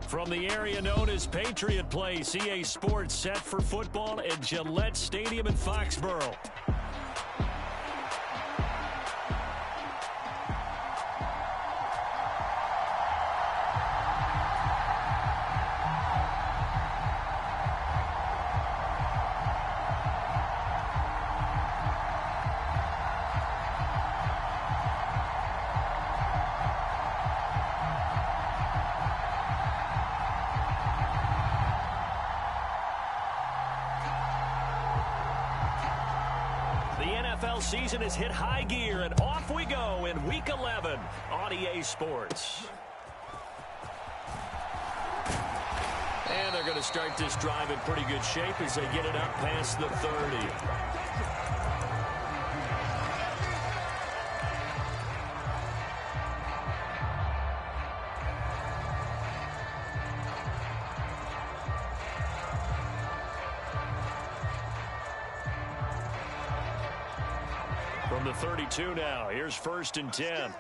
From the area known as Patriot Place, EA Sports set for football at Gillette Stadium in Foxborough. Season has hit high gear, and off we go in Week 11 on EA Sports. And they're going to start this drive in pretty good shape as they get it up past the 30. From the 32 now, here's 1st and 10.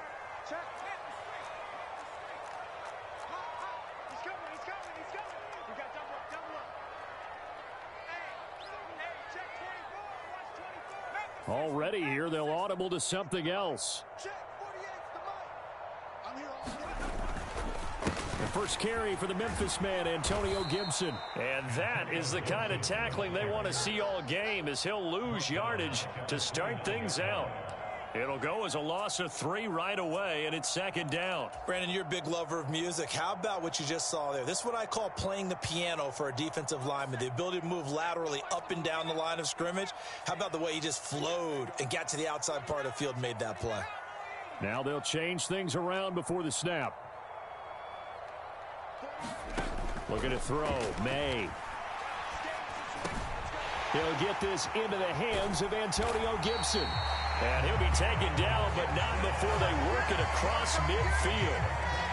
Already here, they'll audible to something else. The first carry for the Memphis man, Antonio Gibson. And that is the kind of tackling they want to see all game, as he'll lose yardage to start things out. It'll go as a loss of 3 right away, and it's 2nd down. Brandon, you're a big lover of music. How about what you just saw there? This is what I call playing the piano for a defensive lineman, the ability to move laterally up and down the line of scrimmage. How about the way he just flowed and got to the outside part of the field and made that play? Now they'll change things around before the snap. Looking to throw, May. He'll get this into the hands of Antonio Gibson. And he'll be taken down, but not before they work it across midfield.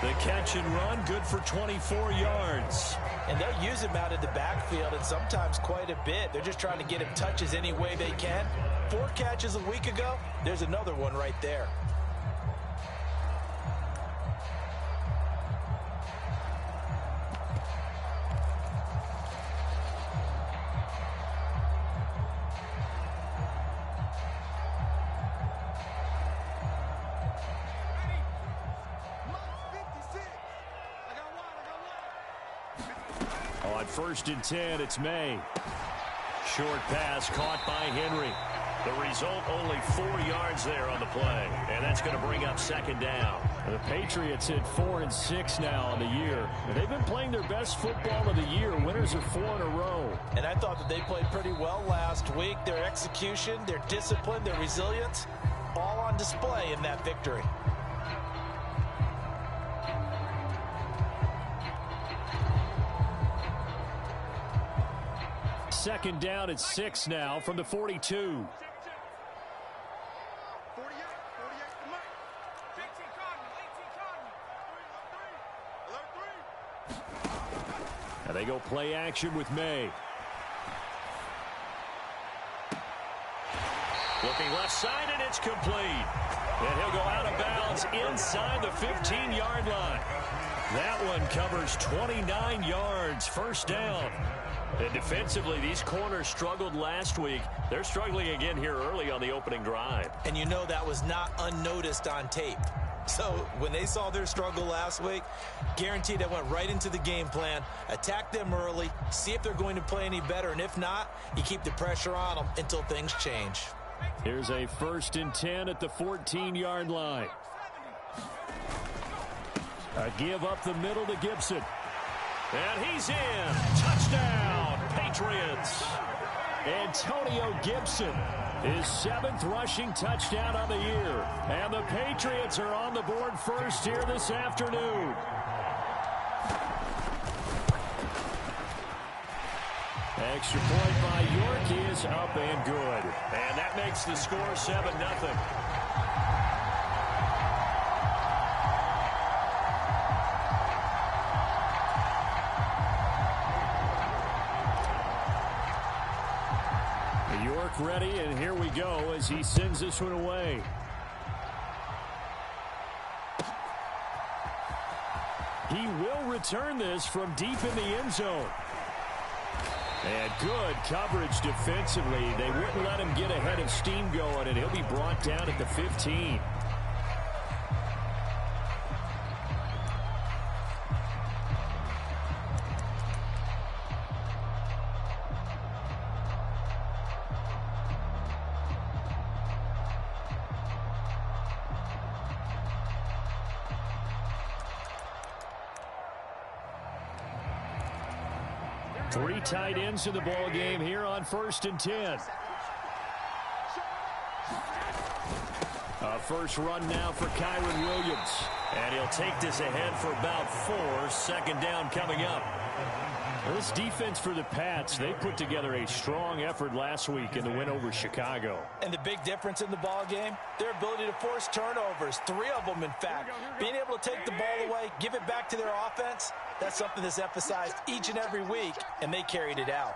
The catch and run, good for 24 yards. And they'll use him out in the backfield, and sometimes quite a bit. They're just trying to get him touches any way they can. 4 catches a week ago, there's another one right there. On 1st and 10, it's May. Short pass caught by Henry. The result, only 4 yards there on the play. And that's going to bring up 2nd down. The Patriots hit 4 and 6 now on the year. They've been playing their best football of the year. Winners of 4 in a row. And I thought that they played pretty well last week. Their execution, their discipline, their resilience, all on display in that victory. Second down at 6 now from the 42. And they go play action with May. Looking left side, and it's complete. And he'll go out of bounds inside the 15-yard line. That one covers 29 yards, 1st down. And defensively, these corners struggled last week. They're struggling again here early on the opening drive. And you know that was not unnoticed on tape. So when they saw their struggle last week, guaranteed they went right into the game plan, attack them early, see if they're going to play any better. And if not, you keep the pressure on them until things change. Here's a 1st and 10 at the 14-yard line. A give up the middle to Gibson. And he's in. Touchdown, Patriots. Antonio Gibson, his 7th rushing touchdown on the year. And the Patriots are on the board first here this afternoon. Extra point by York is up and good. And that makes the score 7-0. York ready, and here we go as he sends this one away. He will return this from deep in the end zone. And good coverage defensively. They wouldn't let him get ahead of steam going, and he'll be brought down at the 15. Three tight ends in the ball game here on 1st and 10. A first run now for Kyron Williams. And he'll take this ahead for about 4. 2nd down coming up. This defense for the Pats, they put together a strong effort last week in the win over Chicago. And the big difference in the ball game, their ability to force turnovers, 3 of them in fact. Being able to take the ball away, give it back to their offense, that's something that's emphasized each and every week, and they carried it out.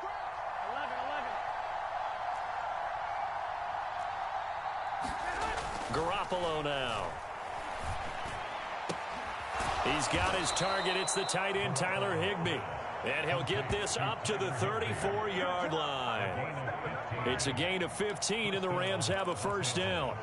11. Garoppolo now. He's got his target. It's the tight end, Tyler Higbee. And he'll get this up to the 34-yard line. It's a gain of 15, and the Rams have a first down.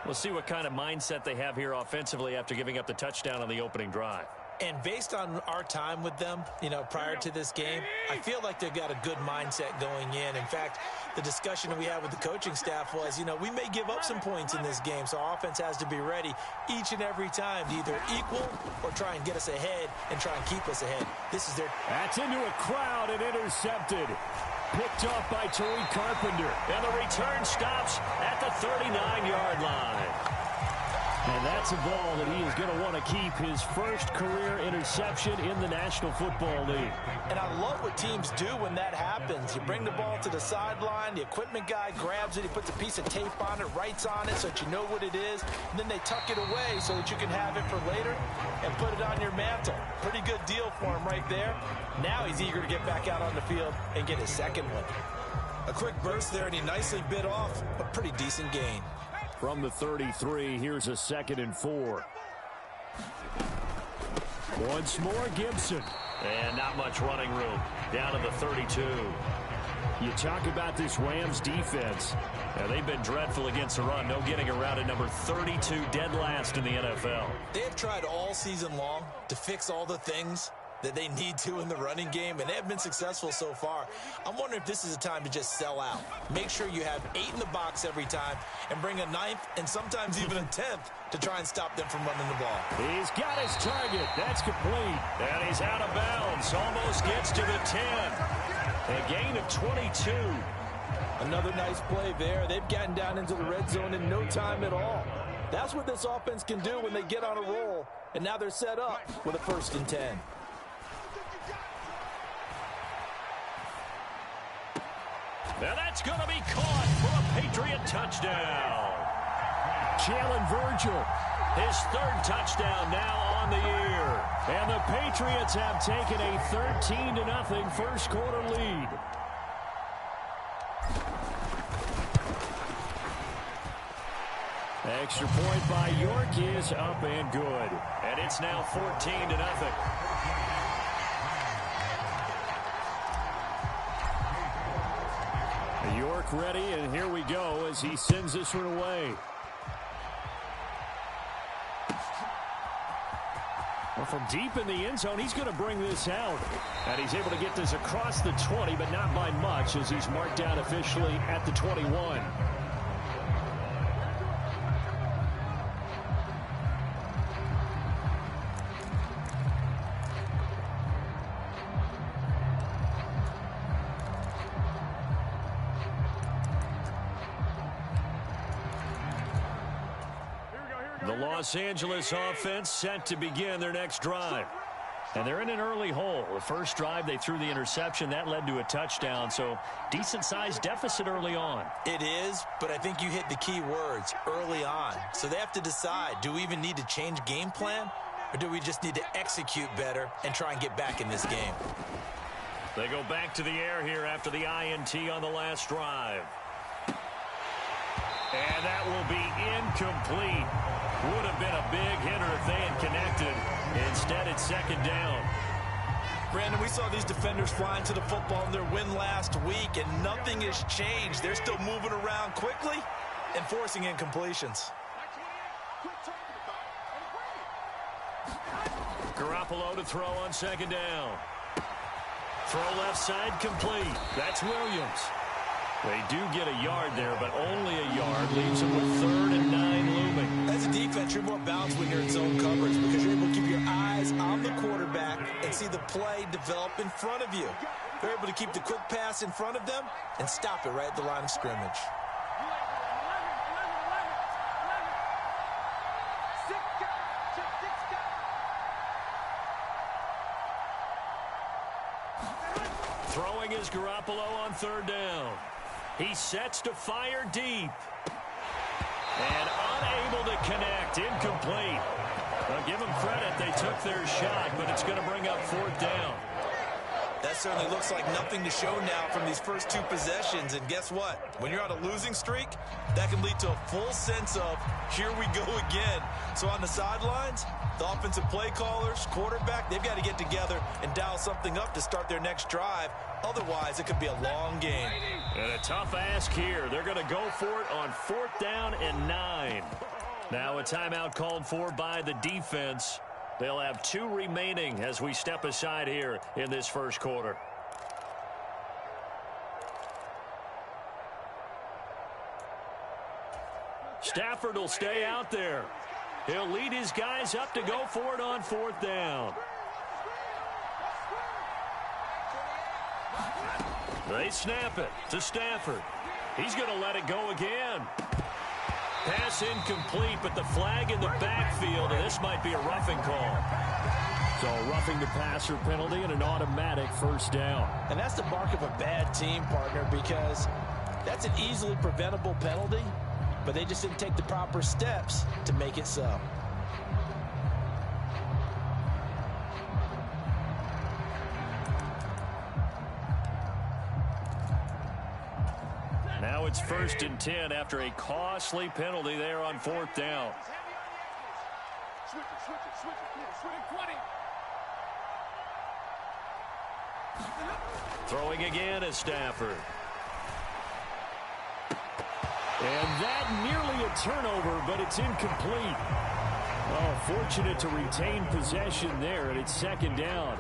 We'll see what kind of mindset they have here offensively after giving up the touchdown on the opening drive. And based on our time with them, prior to this game, I feel like they've got a good mindset going in. In fact, the discussion that we had with the coaching staff was, we may give up some points in this game, so our offense has to be ready each and every time to either equal or try and get us ahead and try and keep us ahead. This is their... That's into a crowd and intercepted. Picked off by Tariq Carpenter. And the return stops at the 39-yard line. And that's a ball that he is going to want to keep, his first career interception in the National Football League. And I love what teams do when that happens. You bring the ball to the sideline, the equipment guy grabs it, he puts a piece of tape on it, writes on it so that you know what it is, and then they tuck it away so that you can have it for later and put it on your mantle. Pretty good deal for him right there. Now he's eager to get back out on the field and get his second one. A quick burst there, and he nicely bit off a pretty decent gain. From the 33, here's a 2nd and 4. Once more, Gibson. And not much running room. Down to the 32. You talk about this Rams defense. Now, they've been dreadful against the run. No getting around at number 32, dead last in the NFL. They have tried all season long to fix all the things that they need to in the running game, and they have been successful so far. I'm wondering if this is a time to just sell out. Make sure you have 8 in the box every time and bring a 9th and sometimes even a 10th to try and stop them from running the ball. He's got his target. That's complete. And he's out of bounds. Almost gets to the 10. A gain of 22. Another nice play there. They've gotten down into the red zone in no time at all. That's what this offense can do when they get on a roll. And now they're set up with a 1st and 10. Now that's going to be caught for a Patriot touchdown. Jalen Virgil, his 3rd touchdown now on the year. And the Patriots have taken a 13-0 first quarter lead. Extra point by York is up and good. And it's now 14-0. York ready, and here we go as he sends this one away. Well, from deep in the end zone, he's going to bring this out. And he's able to get this across the 20, but not by much, as he's marked down officially at the 21. The Los Angeles offense set to begin their next drive. And they're in an early hole. The first drive, they threw the interception. That led to a touchdown, so decent-sized deficit early on. It is, but I think you hit the key words, early on. So they have to decide, do we even need to change game plan, or do we just need to execute better and try and get back in this game? They go back to the air here after the INT on the last drive. And that will be incomplete. Would have been a big hitter if they had connected. Instead, it's second down. Brandon, we saw these defenders flying to the football in their win last week, and nothing has changed. They're still moving around quickly and forcing incompletions. Garoppolo to throw on second down. Throw left side complete. That's Williams. They do get a yard there, but only a yard. Leaves them with 3rd and 9 looming. As a defense, you're more balanced when you're in zone coverage because you're able to keep your eyes on the quarterback and see the play develop in front of you. They're able to keep the quick pass in front of them and stop it right at the line of scrimmage. Throwing is Garoppolo on 3rd down. He sets to fire deep. And unable to connect. Incomplete. I'll give them credit. They took their shot, but it's going to bring up 4th down. That certainly looks like nothing to show now from these first 2 possessions. And guess what? When you're on a losing streak, that can lead to a full sense of, here we go again. So on the sidelines, the offensive play callers, quarterback, they've got to get together and dial something up to start their next drive. Otherwise, it could be a long game. And a tough ask here. They're going to go for it on 4th down and 9. Now a timeout called for by the defense. They'll have 2 remaining as we step aside here in this first quarter. Stafford will stay out there. He'll lead his guys up to go for it on 4th down. They snap it to Stafford. He's going to let it go again. Pass incomplete, but the flag in the backfield, and this might be a roughing call. So a roughing the passer penalty and an automatic 1st down. And that's the mark of a bad team, partner, because that's an easily preventable penalty, but they just didn't take the proper steps to make it so. Now it's 1st and 10 after a costly penalty there on 4th down. Throwing again is Stafford. And that nearly a turnover, but it's incomplete. Oh, fortunate to retain possession there, and it's 2nd down.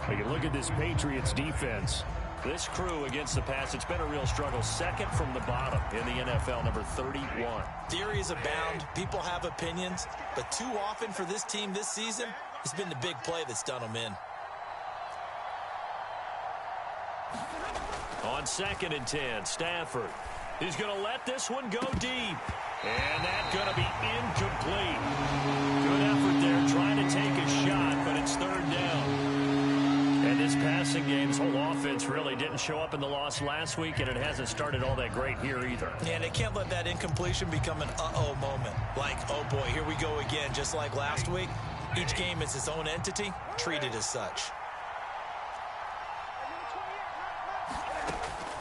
You can look at this Patriots defense. This crew against the pass, it's been a real struggle. 2nd from the bottom in the NFL, number 31. Theories abound. People have opinions. But too often for this team this season, it's been the big play that's done them in. On 2nd and 10, Stafford. He's going to let this one go deep. And that's going to be incomplete. Good effort there trying to take a shot, but it's 3rd down. And this passing game, this whole offense really didn't show up in the loss last week, and it hasn't started all that great here either. Yeah, they can't let that incompletion become an uh-oh moment. Like, oh boy, here we go again, just like last week. Each game is its own entity, treated as such.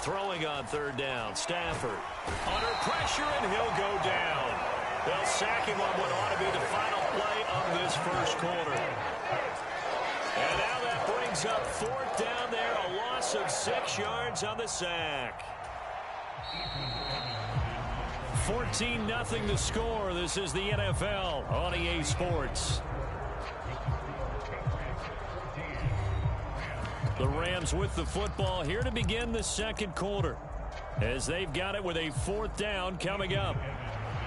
Throwing on 3rd down, Stafford. Under pressure, and he'll go down. They'll sack him on what ought to be the final play of this first quarter. And now that brings up 4th down there, a loss of 6 yards on the sack. 14-0 the score. This is the NFL on EA Sports. The Rams with the football here to begin the 2nd quarter, as they've got it with a 4th down coming up.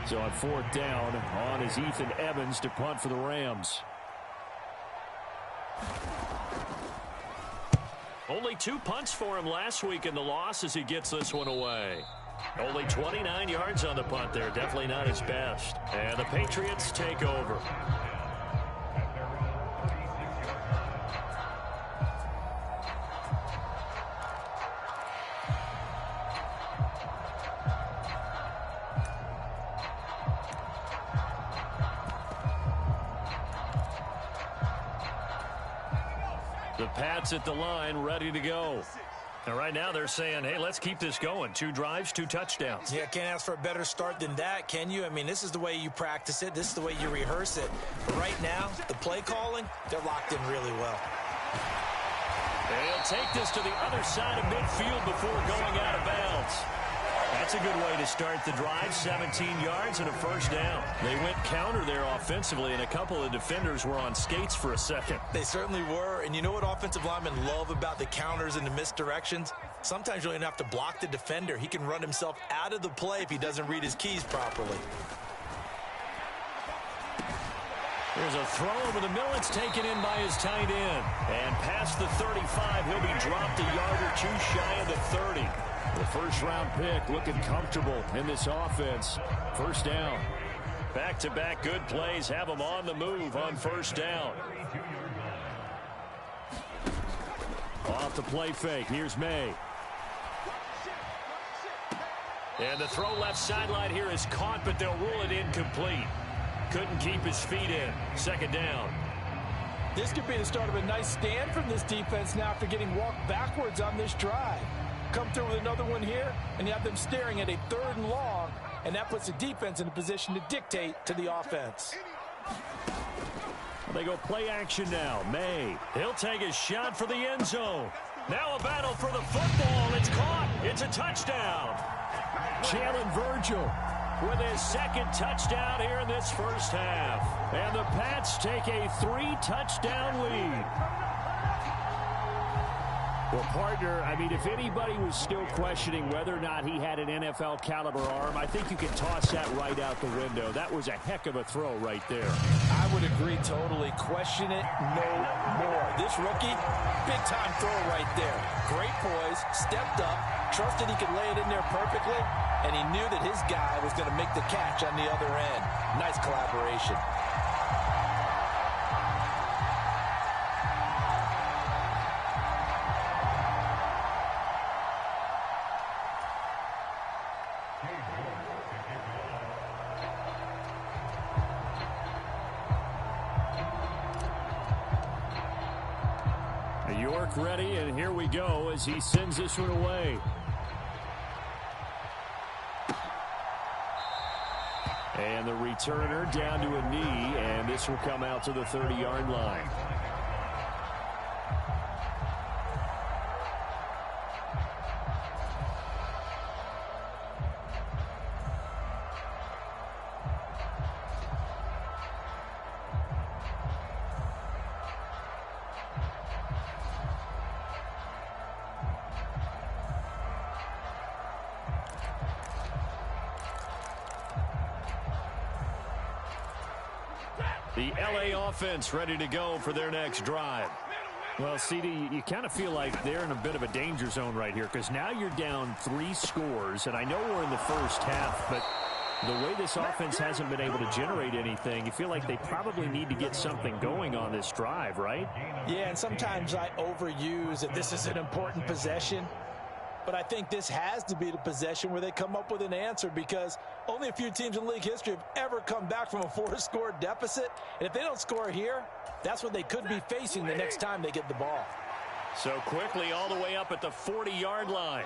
So on 4th down, on is Ethan Evans to punt for the Rams. Only 2 punts for him last week in the loss as he gets this one away. Only 29 yards on the punt there. Definitely not his best. And the Patriots take over. The Pats at the line, ready to go. And right now they're saying, hey, let's keep this going. 2 drives, 2 touchdowns. Yeah, can't ask for a better start than that, can you? I mean, this is the way you practice it. This is the way you rehearse it. But right now, the play calling, they're locked in really well. They'll take this to the other side of midfield before going out of bounds. That's a good way to start the drive. 17 yards and a first down. They went counter there offensively, and a couple of defenders were on skates for a second. They certainly were. And you know what offensive linemen love about the counters and the misdirections? Sometimes you don't even have to block the defender. He can run himself out of the play if he doesn't read his keys properly. There's a throw over the middle. It's taken in by his tight end. And past the 35, he'll be dropped a yard or 2 shy of the 30. The first-round pick looking comfortable in this offense. First down. Back-to-back good plays have him on the move on first down. Off the play fake. Here's May. And the throw left sideline here is caught, but they'll rule it incomplete. Couldn't keep his feet in. Second down. This could be the start of a nice stand from this defense now after getting walked backwards on this drive. Come through with another one here, and you have them staring at a 3rd and long, and that puts the defense in a position to dictate to the offense. They go play action now. May. He'll take a shot for the end zone. Now a battle for the football. It's caught. It's a touchdown. Jalen Virgil with his 2nd touchdown here in this first half. And the Pats take a 3-touchdown lead. Well, partner, I mean, if anybody was still questioning whether or not he had an NFL caliber arm, I think you can toss that right out the window. That was a heck of a throw right there. I would agree totally. Question it no more. This rookie, big-time throw right there. Great poise, stepped up, trusted he could lay it in there perfectly, and he knew that his guy was going to make the catch on the other end. Nice collaboration. York ready, and here we go as he sends this one away. And the returner down to a knee, and this will come out to the 30-yard line. The LA offense ready to go for their next drive. Well, CD, you kind of feel like they're in a bit of a danger zone right here because now you're down 3 scores, and I know we're in the first half, but the way this offense hasn't been able to generate anything, you feel like they probably need to get something going on this drive, right? Yeah, and sometimes I overuse that this is an important possession. But I think this has to be the possession where they come up with an answer because only a few teams in league history have ever come back from a 4-score deficit. And if they don't score here, that's what they could be facing the next time they get the ball. So quickly all the way up at the 40-yard line.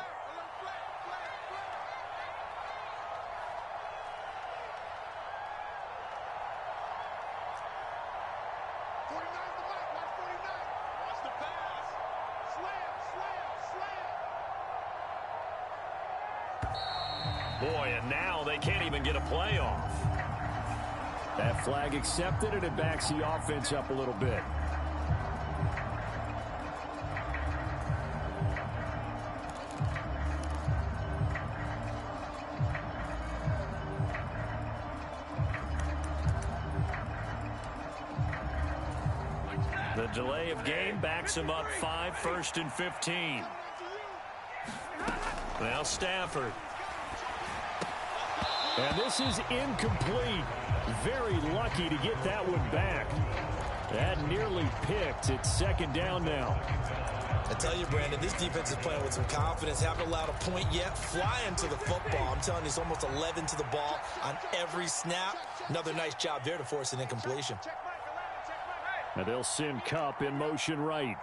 Boy, and now they can't even get a play off. That flag accepted, and it backs the offense up a little bit. The delay of game backs him up 5, 1st and 15. Now Stafford. And this is incomplete. Very lucky to get that one back. That nearly picked. It's 2nd down now. I tell you, Brandon, this defense is playing with some confidence. Haven't allowed a point yet. Flying to the football. I'm telling you, it's almost 11 to the ball on every snap. Another nice job there to force an incompletion. And they'll send Kupp in motion right.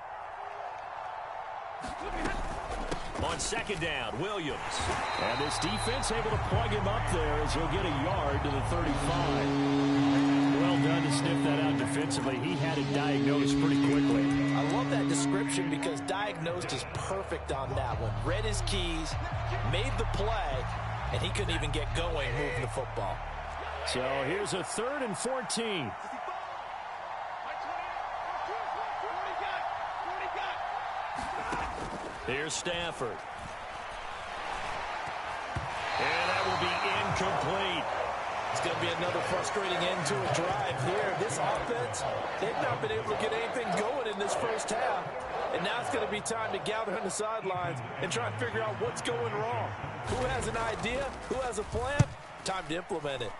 On second down, Williams. And this defense able to plug him up there as he'll get a yard to the 35. Well done to sniff that out defensively. He had it diagnosed pretty quickly. I love that description because diagnosed is perfect on that one. Read his keys, made the play, and he couldn't even get going moving the football. So here's a 3rd and 14. Here's Stafford. And that will be incomplete. It's going to be another frustrating end to a drive here. This offense, they've not been able to get anything going in this first half. And now it's going to be time to gather on the sidelines and try and figure out what's going wrong. Who has an idea? Who has a plan? Time to implement it.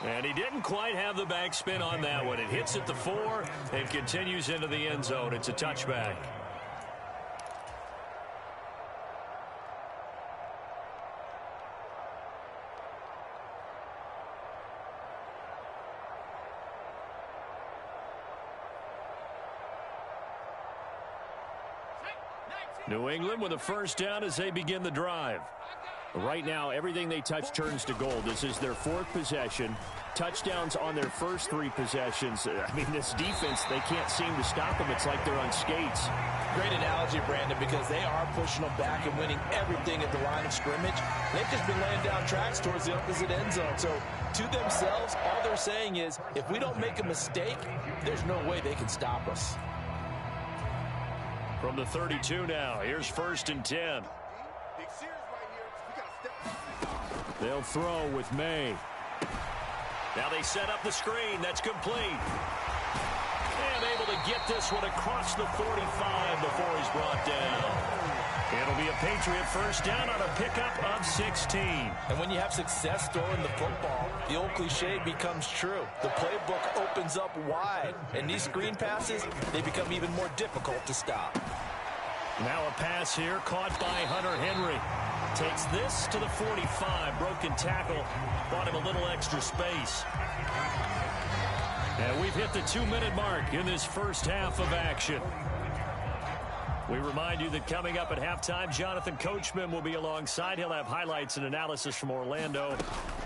And he didn't quite have the backspin on that one. It hits at the 4 and continues into the end zone. It's a touchback. New England with a first down as they begin the drive. Right now, everything they touch turns to gold. This is their 4th possession. Touchdowns on their first 3 possessions. I mean, this defense, they can't seem to stop them. It's like they're on skates. Great analogy, Brandon, because they are pushing them back and winning everything at the line of scrimmage. They've just been laying down tracks towards the opposite end zone. So, to themselves, all they're saying is, if we don't make a mistake, there's no way they can stop us. From the 32 now, here's 1st and 10. They'll throw with May. Now they set up the screen. That's complete. And able to get this one across the 45 before he's brought down. It'll be a Patriot first down on a pickup of 16. And when you have success throwing the football, the old cliche becomes true. The playbook opens up wide. And these screen passes, they become even more difficult to stop. Now a pass here caught by Hunter Henry. Takes this to the 45. Broken tackle. Bought him a little extra space. And we've hit the 2-minute mark in this first half of action. We remind you that coming up at halftime, Jonathan Coachman will be alongside. He'll have highlights and analysis from Orlando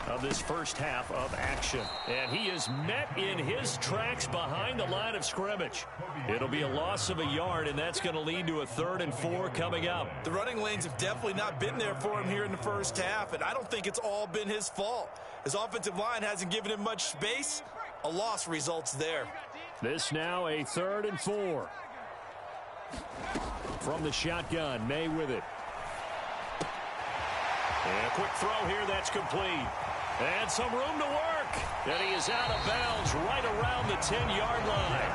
of this first half of action. And he is met in his tracks behind the line of scrimmage. It'll be a loss of a yard, and that's going to lead to a 3rd and 4 coming up. The running lanes have definitely not been there for him here in the first half, and I don't think it's all been his fault. His offensive line hasn't given him much space. A loss results there. This now a 3rd and 4. From the shotgun, May with it. And a quick throw here, that's complete. And some room to work. And he is out of bounds right around the 10-yard line.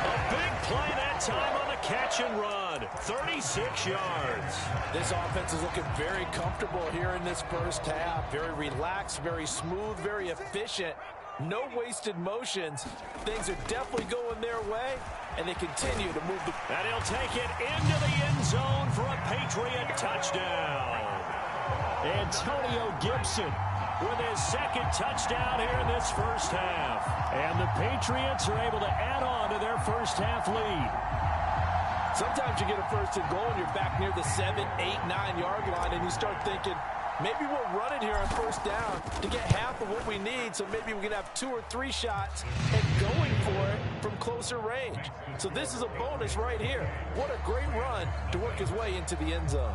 A big play that time on the catch and run. 36 yards. This offense is looking very comfortable here in this first half. Very relaxed, very smooth, very efficient. No wasted motions. Things are definitely going their way, and they continue to move the... And he'll take it into the end zone for a Patriot touchdown. Antonio Gibson with his 2nd touchdown here in this first half. And the Patriots are able to add on to their first half lead. Sometimes you get a 1st and goal and you're back near the 7, 8, 9-yard line, and you start thinking, maybe we'll run it here on first down to get half of what we need, so maybe we can have 2 or 3 shots and going for it from closer range. So this is a bonus right here. What a great run to work his way into the end zone.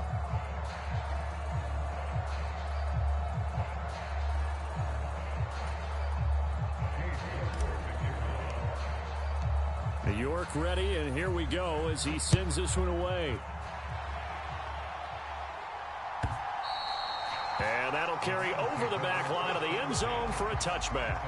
York ready, and here we go as he sends this one away. And that'll carry over the back line of the end zone for a touchback.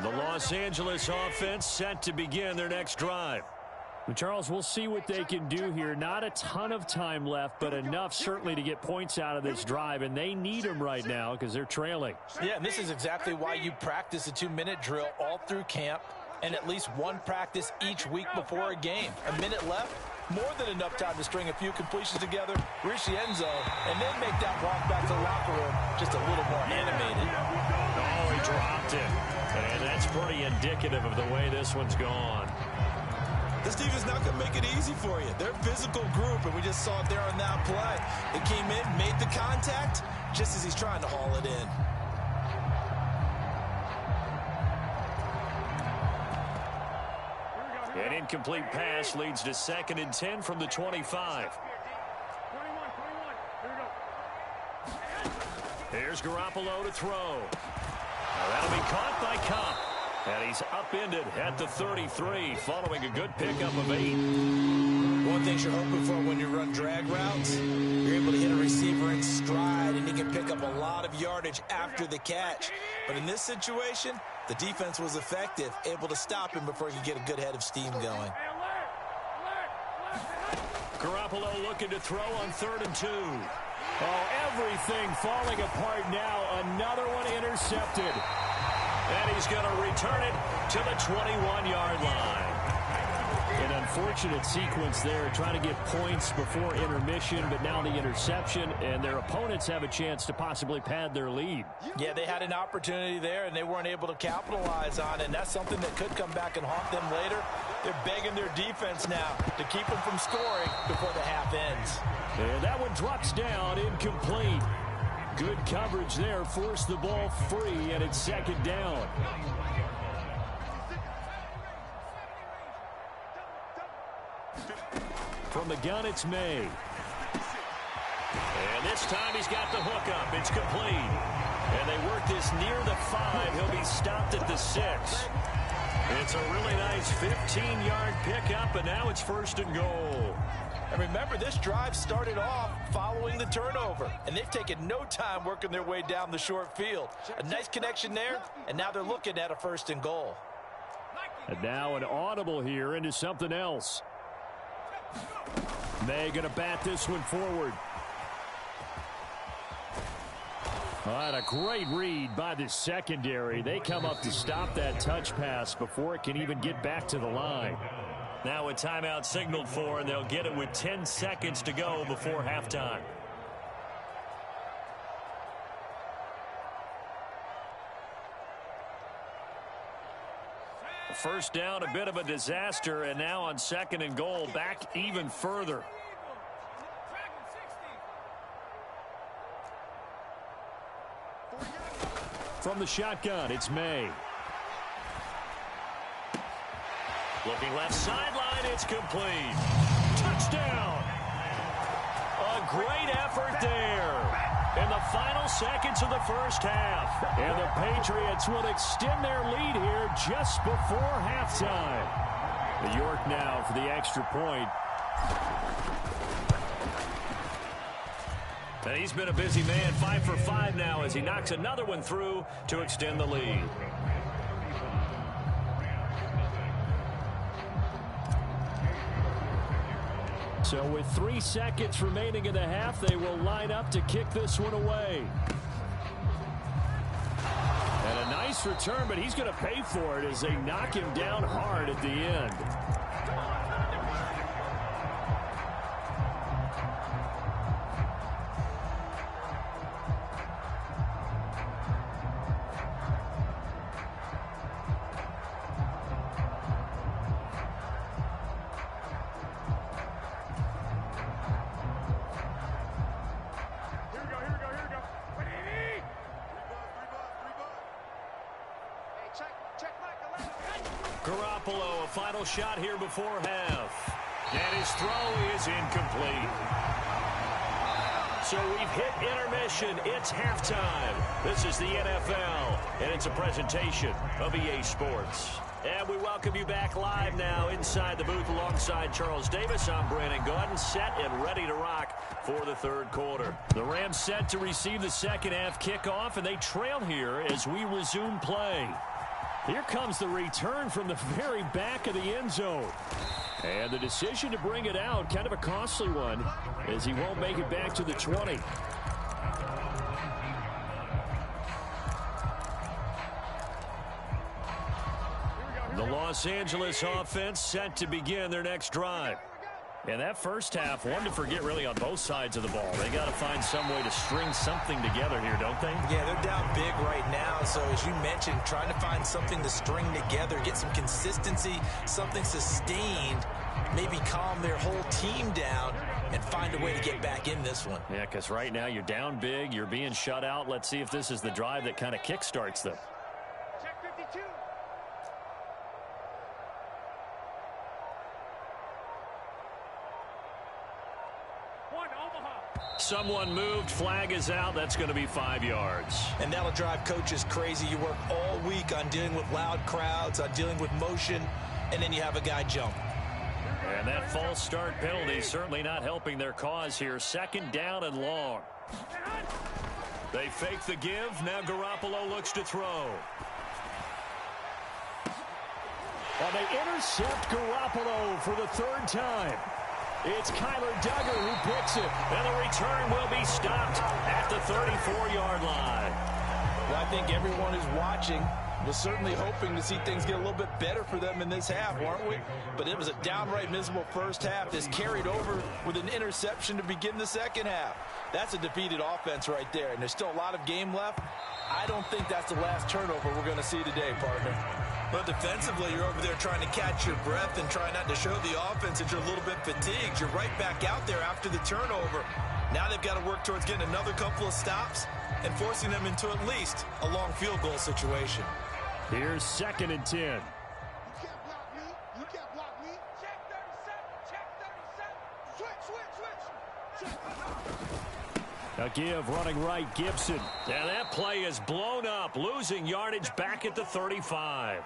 The Los Angeles offense set to begin their next drive. Well, Charles, we'll see what they can do here. Not a ton of time left, but enough certainly to get points out of this drive, and they need them right now because they're trailing. Yeah, and this is exactly why you practice a 2-minute drill all through camp. and at least one practice each week before a game. A minute left, more than enough time to string a few completions together, reach the end zone, and then make that walk back to the locker room just a little more animated. Oh, he dropped it. And that's pretty indicative of the way this one's gone. This defense not going to make it easy for you. They're a physical group, and we just saw it there on that play. They came in, made the contact, just as he's trying to haul it in. An incomplete pass leads to 2nd and 10 from the 25. Here's Garoppolo to throw. Now that'll be caught by Cup. And he's upended at the 33 following a good pickup of 8. One thing you're hoping for when you run drag routes, you're able to hit a receiver in stride, and he can pick up a lot of yardage after the catch. But in this situation, the defense was effective, able to stop him before he could get a good head of steam going. Garoppolo looking to throw on 3rd and 2. Oh, everything falling apart now. Another one intercepted. And he's going to return it to the 21-yard line. An unfortunate sequence there, trying to get points before intermission, but now the interception, and their opponents have a chance to possibly pad their lead. Yeah, they had an opportunity there, and they weren't able to capitalize on it, and that's something that could come back and haunt them later. They're begging their defense now to keep them from scoring before the half ends. And that one drops down, incomplete. Good coverage there, forced the ball free, and it's 2nd down. From the gun, it's May. And this time he's got the hook up. It's complete. And they work this near the 5. He'll be stopped at the 6. It's a really nice 15-yard pickup, and now it's 1st and goal. And remember, this drive started off following the turnover, and they've taken no time working their way down the short field. A nice connection there, and now they're looking at a 1st and goal. And now an audible here into something else. May going to bat this one forward. And a great read by the secondary. They come up to stop that touch pass before it can even get back to the line. Now a timeout signaled for, and they'll get it with 10 seconds to go before halftime. First down, a bit of a disaster, and now on 2nd and goal, back even further. From the shotgun, it's May. Looking left sideline, it's complete. Touchdown! A great effort there in the final seconds of the first half. And the Patriots will extend their lead here just before halftime. The York now for the extra point. And he's been a busy man, 5 for 5 now as he knocks another one through to extend the lead. So with 3 seconds remaining in the half, they will line up to kick this one away. And a nice return, but he's going to pay for it as they knock him down hard at the end. Garoppolo, a final shot here before half. And his throw is incomplete. So we've hit intermission. It's halftime. This is the NFL, and it's a presentation of EA Sports. And we welcome you back live now inside the booth alongside Charles Davis. I'm Brandon Gaudin, set and ready to rock for the 3rd quarter. The Rams set to receive the second half kickoff, and they trail here as we resume play. Here comes the return from the very back of the end zone. And the decision to bring it out, kind of a costly one, as he won't make it back to the 20. the Los Angeles offense set to begin their next drive. And that first half, one to forget really on both sides of the ball. They got to find some way to string something together here, don't they? Yeah, they're down big right now. So as you mentioned, trying to find something to string together, get some consistency, something sustained, maybe calm their whole team down and find a way to get back in this one. Yeah, because right now you're down big, you're being shut out. Let's see if this is the drive that kind of kickstarts them. Check 52. Someone moved, flag is out. That's going to be 5 yards. And that'll drive coaches crazy. You work all week on dealing with loud crowds, on dealing with motion, and then you have a guy jump. And that false start penalty certainly not helping their cause here. Second down and long. They fake the give. Now Garoppolo looks to throw. And they intercept Garoppolo for the third time. It's Kyler Duggar who picks it. And the return will be stopped at the 34-yard line. Well, I think everyone who's watching was certainly hoping to see things get a little bit better for them in this half, weren't we? But it was a downright miserable first half. This carried over with an interception to begin the second half. That's a defeated offense right there, and there's still a lot of game left. I don't think that's the last turnover we're going to see today, partner. But defensively, you're over there trying to catch your breath and try not to show the offense that you're a little bit fatigued. You're right back out there after the turnover. Now they've got to work towards getting another couple of stops and forcing them into at least a long field goal situation. Here's 2nd and 10. You can't block me. You can't block me. Check 37. Check 37. Switch. A give running right, Gibson. And that play is blown up, losing yardage back at the 35.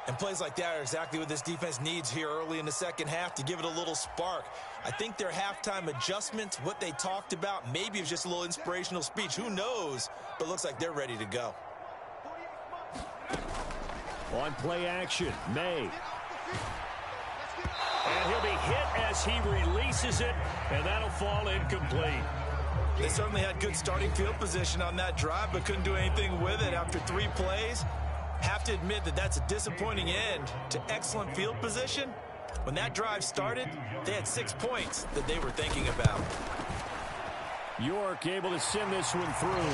And plays like that are exactly what this defense needs here early in the second half to give it a little spark. I think their halftime adjustment, what they talked about, maybe it was just a little inspirational speech. Who knows? But it looks like they're ready to go. On play action, May. And he'll be hit as he releases it, and that'll fall incomplete. They certainly had good starting field position on that drive, but couldn't do anything with it after 3 plays. Have to admit that that's a disappointing end to excellent field position. When that drive started, they had 6 points that they were thinking about. York able to send this one through.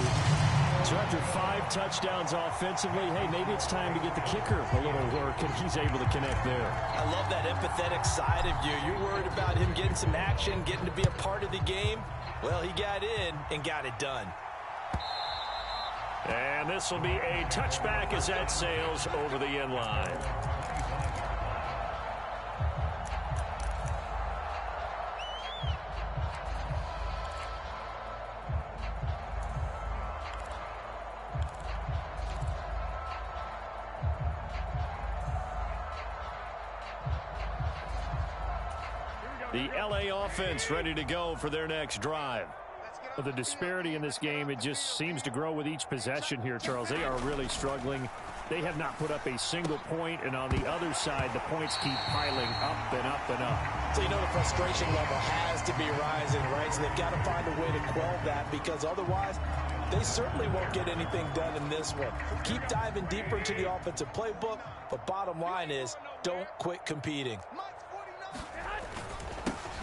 So after 5 touchdowns offensively, hey, maybe it's time to get the kicker a little work, and he's able to connect there. I love that empathetic side of you. You're worried about him getting some action, getting to be a part of the game. Well, he got in and got it done. And this will be a touchback as that sails over the end line. The LA offense ready to go for their next drive. The disparity in this game, it just seems to grow with each possession here, Charles. They are really struggling. They have not put up a single point, and on the other side, the points keep piling up and up and up. So you know the frustration level has to be rising, right? So they've got to find a way to quell that, because otherwise they certainly won't get anything done in this one. Keep diving deeper into the offensive playbook, but bottom line is don't quit competing.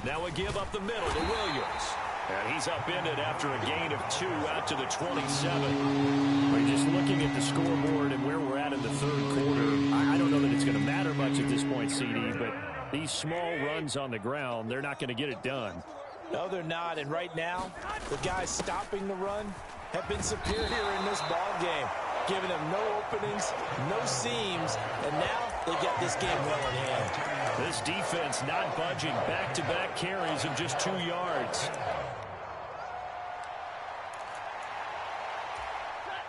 Now a give up the middle to Williams. And he's upended after a gain of 2 out to the 27. We're just looking at the scoreboard and where we're at in the third quarter. I don't know that it's going to matter much at this point, CD, but these small runs on the ground, they're not going to get it done. No, they're not. And right now, the guys stopping the run have been superior in this ball game, giving them no openings, no seams, and now they got this game well in hand. This defense not budging. Back-to-back carries of just 2 yards.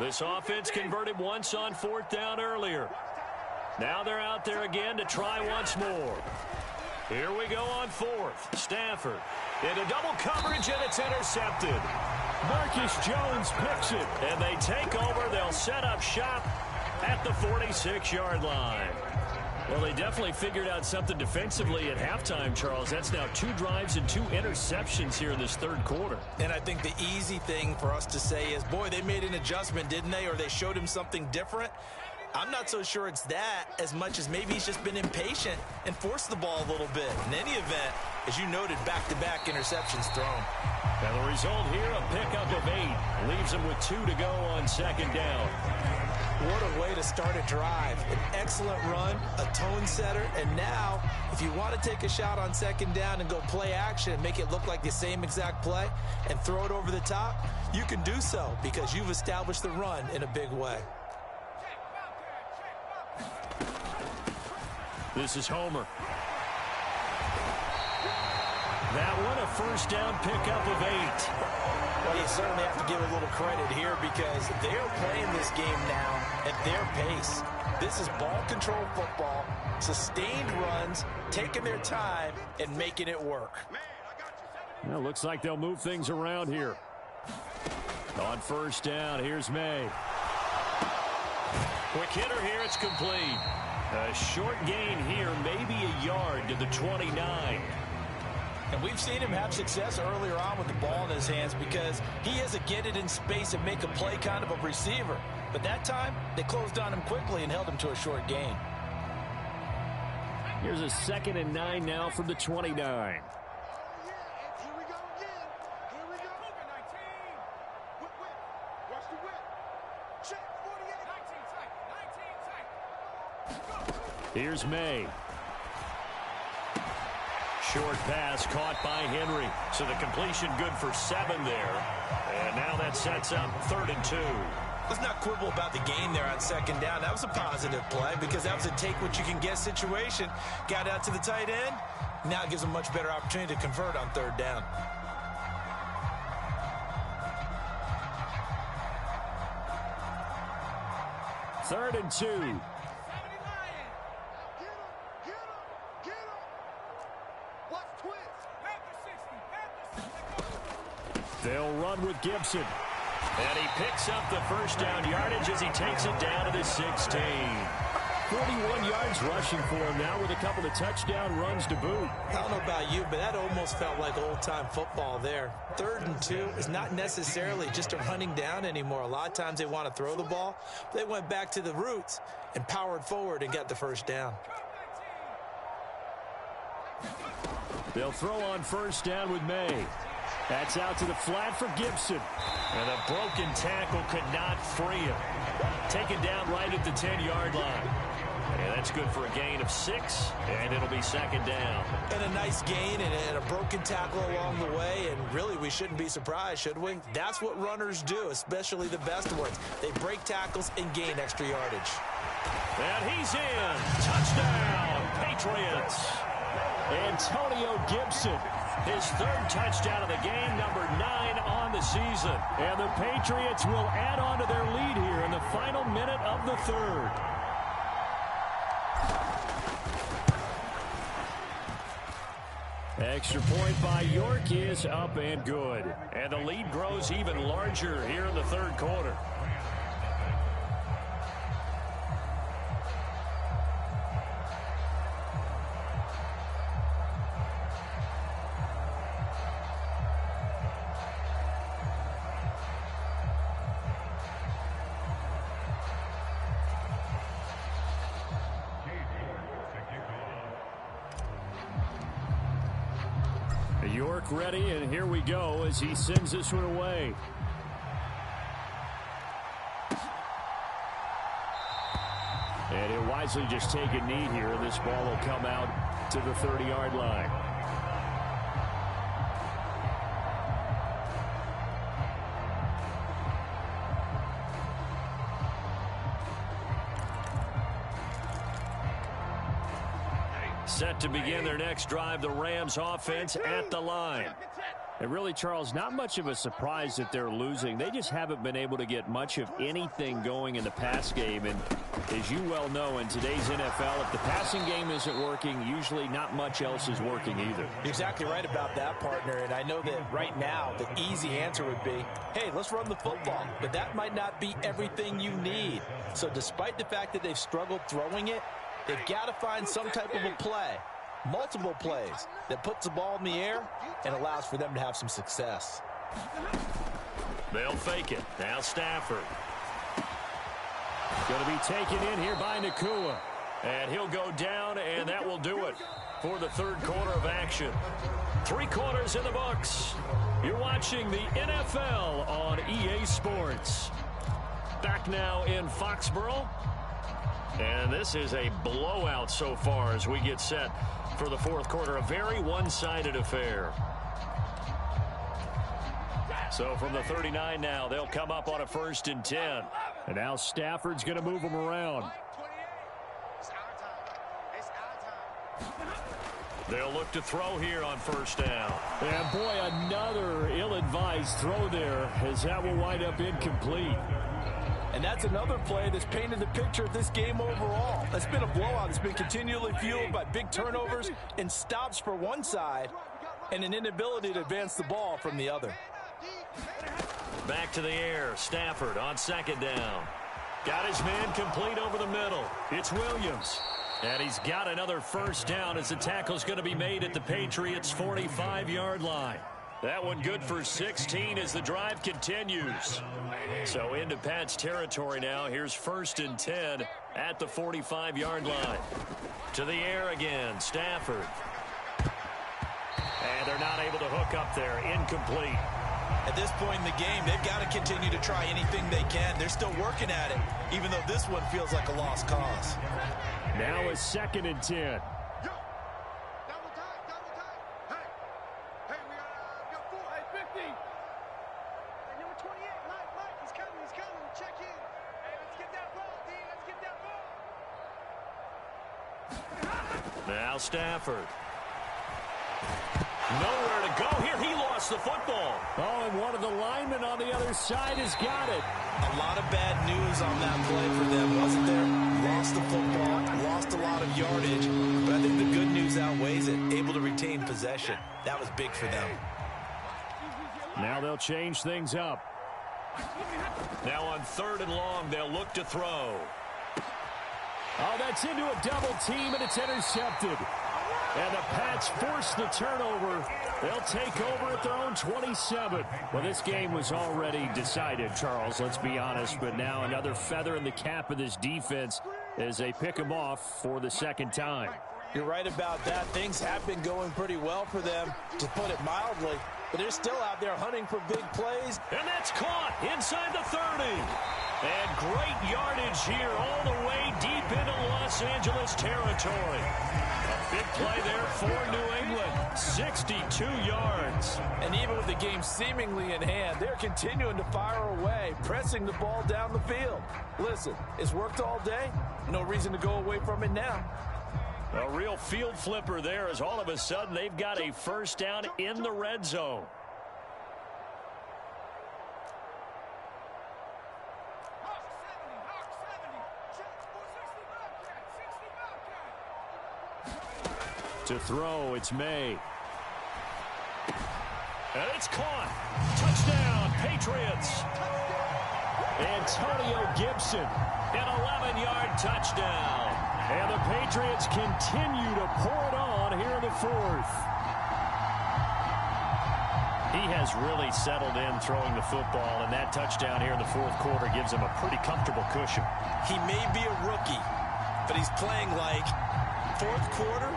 This offense converted once on 4th down earlier. Now they're out there again to try once more. Here we go on 4th. Stafford into double coverage, and it's intercepted. Marcus Jones picks it. And they take over. They'll set up shop at the 46-yard line. Well, they definitely figured out something defensively at halftime, Charles. That's now 2 drives and 2 interceptions here in this third quarter. And I think the easy thing for us to say is, boy, they made an adjustment, didn't they? Or they showed him something different. I'm not so sure it's that as much as maybe he's just been impatient and forced the ball a little bit. In any event, as you noted, back-to-back interceptions thrown. And the result here, a pickup of 8. Leaves him with 2 to go on second down. What a way to start a drive. An excellent run, a tone setter, and now, if you want to take a shot on second down and go play action and make it look like the same exact play and throw it over the top, you can do so because you've established the run in a big way. This is Homer. That one, a first down pickup of 8. Well, you certainly have to give a little credit here because they're playing this game now at their pace. This is ball control football, sustained runs, taking their time, and making it work. Well, looks like they'll move things around here. On first down, here's May. Quick hitter here, it's complete. A short gain here, maybe a yard to the 29. And we've seen him have success earlier on with the ball in his hands because he is a get it in space and make a play kind of a receiver. But that time, they closed on him quickly and held him to a short gain. Here's a 2nd and 9 now from the 29. Here's May. Short pass caught by Henry. So the completion good for 7 there. And now that sets up 3rd and 2. Let's not quibble about the gain there on second down. That was a positive play because that was a take-what-you-can-get situation. Got out to the tight end. Now it gives them a much better opportunity to convert on 3rd down. Third and 2. They'll run with Gibson. And he picks up the first down yardage as he takes it down to the 16. 41 yards rushing for him now with a couple of touchdown runs to boot. I don't know about you, but that almost felt like old-time football there. 3rd and 2 is not necessarily just a running down anymore. A lot of times they want to throw the ball. They went back to the roots and powered forward and got the first down. They'll throw on first down with May. That's out to the flat for Gibson. And a broken tackle could not free him. Taken down right at the 10-yard line. And that's good for a gain of 6, and it'll be 2nd down. And a nice gain and a broken tackle along the way, and really we shouldn't be surprised, should we? That's what runners do, especially the best ones. They break tackles and gain extra yardage. And he's in. Touchdown, Patriots. Antonio Gibson, his 3rd touchdown of the game, number 9 on the season. And the Patriots will add on to their lead here in the final minute of the 3rd. Extra point by York is up and good. And the lead grows even larger here in the 3rd quarter. York ready, and here we go as he sends this one away. And he'll wisely just take a knee here, and this ball will come out to the 30-yard line. Set to begin their next drive, the Rams offense at the line. And really, Charles, not much of a surprise that they're losing. They just haven't been able to get much of anything going in the pass game. And as you well know, in today's NFL, if the passing game isn't working, usually not much else is working either. You're exactly right about that, partner. And I know that right now the easy answer would be, hey, let's run the football. But that might not be everything you need. So despite the fact that they've struggled throwing it, they've got to find some type of a play, multiple plays, that puts the ball in the air and allows for them to have some success. They'll fake it. Now Stafford. Going to be taken in here by Nakua. And he'll go down, and that will do it for the third quarter of action. 3 quarters in the books. You're watching the NFL on EA Sports. Back now in Foxborough. And this is a blowout so far as we get set for the fourth quarter. A very one-sided affair. So from the 39 now, they'll come up on a 1st and 10. And now Stafford's going to move them around. They'll look to throw here on 1st down. And boy, another ill-advised throw there, as that will wind up incomplete. And that's another play that's painted the picture of this game overall. It's been a blowout. It's been continually fueled by big turnovers and stops for one side and an inability to advance the ball from the other. Back to the air. Stafford on 2nd down. Got his man complete over the middle. It's Williams. And he's got another 1st down as the tackle's going to be made at the Patriots' 45-yard line. That one good for 16 as the drive continues. So into Pat's territory now. Here's 1st and 10 at the 45-yard line. To the air again. Stafford. And they're not able to hook up there. Incomplete. At this point in the game, they've got to continue to try anything they can. They're still working at it, even though this one feels like a lost cause. Now a 2nd and 10. Now Stafford. Nowhere to go here. He lost the football. Oh, and one of the linemen on the other side has got it. A lot of bad news on that play for them, wasn't there? Lost the football, lost a lot of yardage, but I think the good news outweighs it. Able to retain possession. That was big for them. Now they'll change things up. Now on 3rd and long, they'll look to throw. Oh, that's into a double team, and it's intercepted. And the Pats force the turnover. They'll take over at their own 27. Well, this game was already decided, Charles, let's be honest. But now another feather in the cap of this defense as they pick them off for the 2nd time. You're right about that. Things have been going pretty well for them, to put it mildly. But they're still out there hunting for big plays. And that's caught inside the 30. And great yardage here all the way deep into Los Angeles territory. A big play there for New England. 62 yards. And even with the game seemingly in hand, they're continuing to fire away, pressing the ball down the field. Listen, it's worked all day. No reason to go away from it now. A real field flipper there as all of a sudden they've got a 1st down in the red zone. To throw, it's May. And it's caught. Touchdown, Patriots. Antonio Gibson. An 11-yard touchdown. And the Patriots continue to pour it on here in the 4th. He has really settled in throwing the football, and that touchdown here in the 4th quarter gives him a pretty comfortable cushion. He may be a rookie, but he's playing like 4th quarter,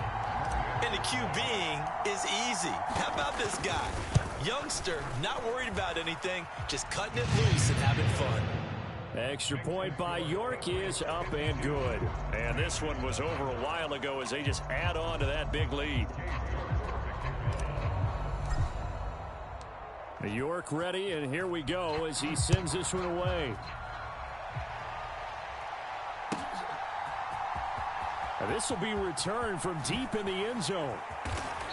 and the QBing is easy. How about this guy? Youngster, not worried about anything, just cutting it loose and having fun. Extra point by York is up and good. And this one was over a while ago as they just add on to that big lead. York ready, and here we go as he sends this one away. And this will be returned from deep in the end zone.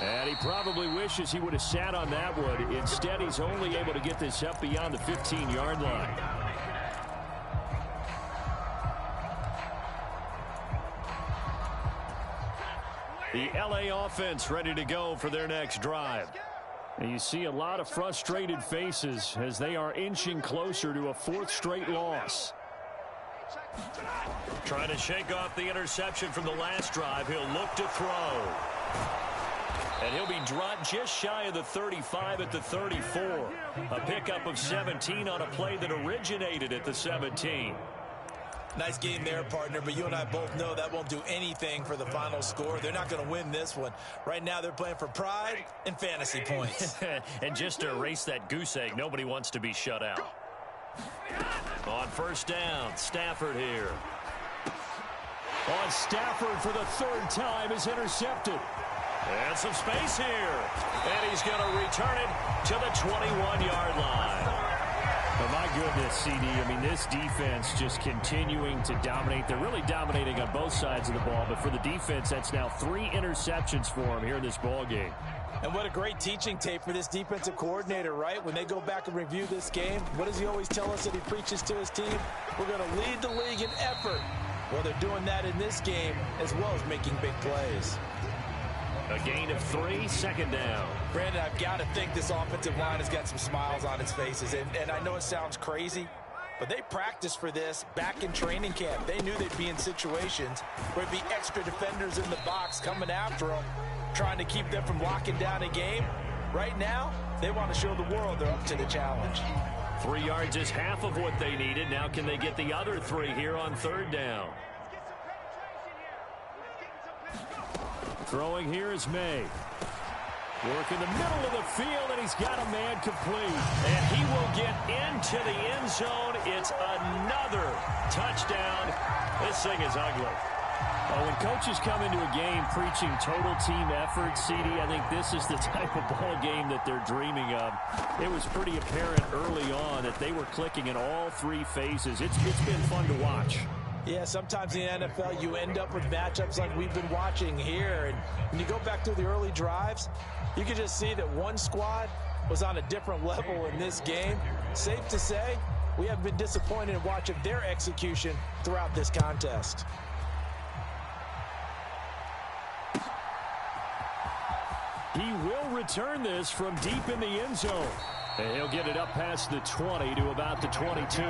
And he probably wishes he would have sat on that one. Instead, he's only able to get this up beyond the 15-yard line. The LA offense ready to go for their next drive. And you see a lot of frustrated faces as they are inching closer to a 4th straight loss. Trying to shake off the interception from the last drive. He'll look to throw. And he'll be dropped just shy of the 35 at the 34. A pickup of 17 on a play that originated at the 17. Nice game there, partner, but you and I both know that won't do anything for the final score. They're not going to win this one. Right now, they're playing for pride and fantasy points. And just to erase that goose egg, nobody wants to be shut out. On first down, Stafford here. On Stafford for the third time is intercepted. And some space here. And he's going to return it to the 21-yard line. Oh, my goodness, CD. I mean, this defense just continuing to dominate. They're really dominating on both sides of the ball. But for the defense, that's now 3 interceptions for them here in this ball game. And what a great teaching tape for this defensive coordinator, right? When they go back and review this game, what does he always tell us that he preaches to his team? We're going to lead the league in effort. Well, they're doing that in this game as well as making big plays. A gain of 3, second down. Brandon, I've got to think this offensive line has got some smiles on its faces. And I know it sounds crazy, but they practiced for this back in training camp. They knew they'd be in situations where there'd be extra defenders in the box coming after them, trying to keep them from locking down a game. Right now, they want to show the world they're up to the challenge. 3 yards is half of what they needed. Now can they get the other 3 here on third down? Throwing here is May. Work in the middle of the field, and he's got a man complete. And he will get into the end zone. It's another touchdown. This thing is ugly. Oh, when coaches come into a game preaching total team effort, CD, I think this is the type of ball game that they're dreaming of. It was pretty apparent early on that they were clicking in all 3 phases. It's been fun to watch. Yeah, sometimes in the NFL you end up with matchups like we've been watching here. And when you go back through the early drives, you can just see that one squad was on a different level in this game. Safe to say, we have been disappointed in watching their execution throughout this contest. He will return this from deep in the end zone. And he'll get it up past the 20 to about the 22.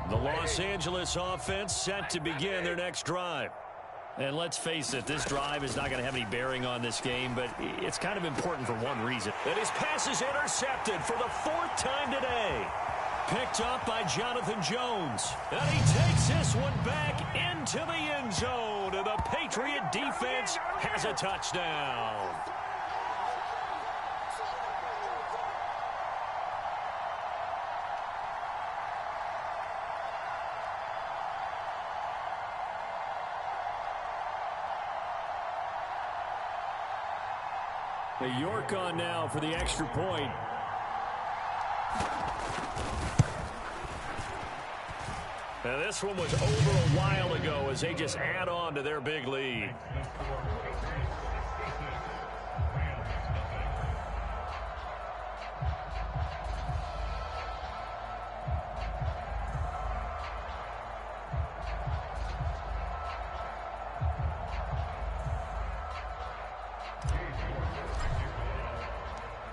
The Los Angeles offense set to begin their next drive. And let's face it, this drive is not going to have any bearing on this game, but it's kind of important for one reason. And his pass is intercepted for the 4th time today. Picked up by Jonathan Jones. And he takes this one back into the end zone. And the Patriot defense has a touchdown. A York on now for the extra point. Now this one was over a while ago as they just add on to their big lead.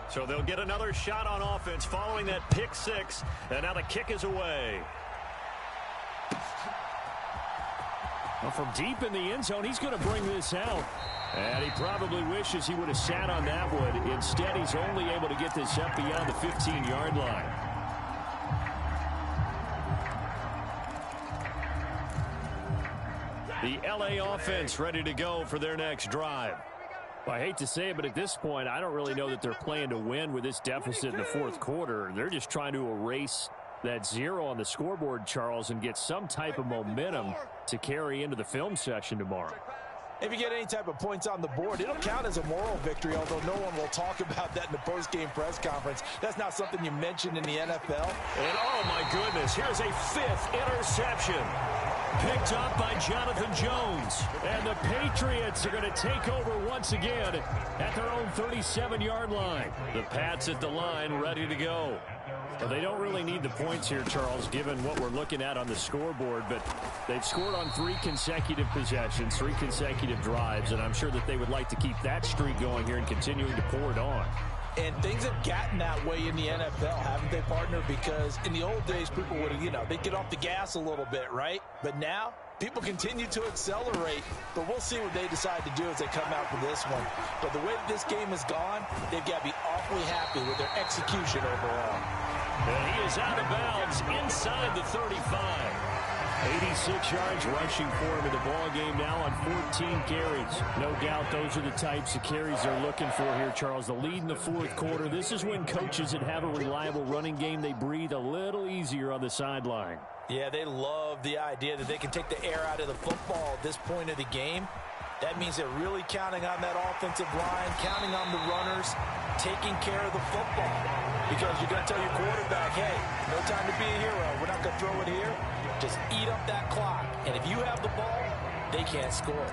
So they'll get another shot on offense following that pick 6. And now the kick is away. Well, from deep in the end zone, he's going to bring this out. And he probably wishes he would have sat on that one. Instead, he's only able to get this up beyond the 15-yard line. The LA offense ready to go for their next drive. Well, I hate to say it, but at this point, I don't really know that they're playing to win with this deficit in the 4th quarter. They're just trying to erase that 0 on the scoreboard, Charles, and get some type of momentum to carry into the film session tomorrow. If you get any type of points on the board, it'll count as a moral victory, although no one will talk about that in the post-game press conference. That's not something you mentioned in the NFL. And oh my goodness, here's a 5th interception. Picked up by Jonathan Jones. And the Patriots are going to take over once again at their own 37-yard line. The Pats at the line ready to go. Well, they don't really need the points here, Charles, given what we're looking at on the scoreboard, but they've scored on 3 consecutive possessions, 3 consecutive drives, and I'm sure that they would like to keep that streak going here and continuing to pour it on. And things have gotten that way in the NFL, haven't they, partner? Because in the old days, people would, they'd get off the gas a little bit, right? But now, People continue to accelerate, but we'll see what they decide to do as they come out for this one. But the way that this game has gone, they've got to be awfully happy with their execution overall. And he is out of bounds inside the 35. 86 yards rushing for him in the ball game now on 14 carries. No doubt those are the types of carries they're looking for here, Charles. The lead in the fourth quarter. This is when coaches that have a reliable running game, they breathe a little easier on the sideline. Yeah, they love the idea that they can take the air out of the football at this point of the game. That means they're really counting on that offensive line, counting on the runners, taking care of the football. Because you're going to tell your quarterback, hey, no time to be a hero. We're not going to throw it here. Just eat up that clock. And if you have the ball, they can't score.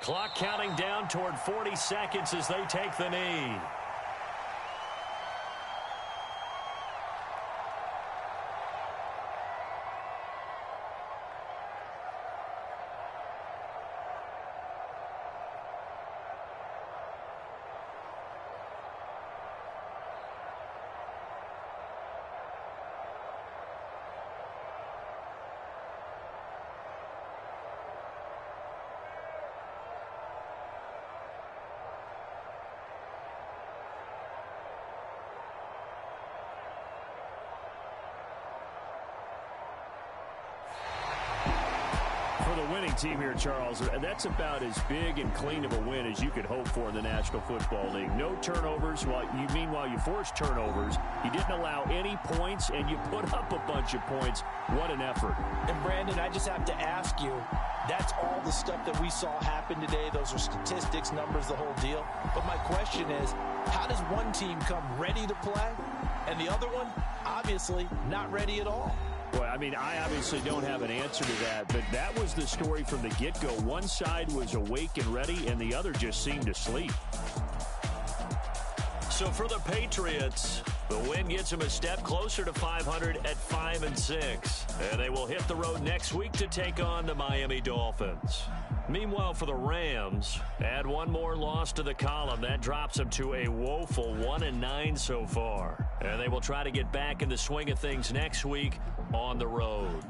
Clock counting down toward 40 seconds as they take the knee. For the winning team here, Charles, that's about as big and clean of a win as you could hope for in the National Football League. No turnovers. While you forced turnovers, you didn't allow any points, and you put up a bunch of points. What an effort. And, Brandon, I just have to ask you, that's all the stuff that we saw happen today. Those are statistics, numbers, the whole deal. But my question is, how does one team come ready to play, and the other one, obviously, not ready at all? Well, I mean, I obviously don't have an answer to that, but that was the story from the get-go. One side was awake and ready, and the other just seemed to sleep. So for the Patriots, the win gets them a step closer to 500 at 5-6. And they will hit the road next week to take on the Miami Dolphins. Meanwhile, for the Rams, add one more loss to the column. That drops them to a woeful 1-9 so far. And they will try to get back in the swing of things next week on the road.